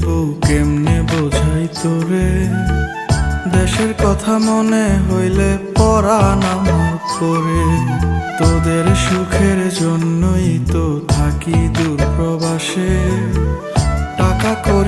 বউ কেমনে বোঝাই তোরে, দেশের কথা মনে হইলে পরাণ আমার পরে। তোদের সুখের জন্যই তো থাকি দূর প্রবাসে, টাকা করি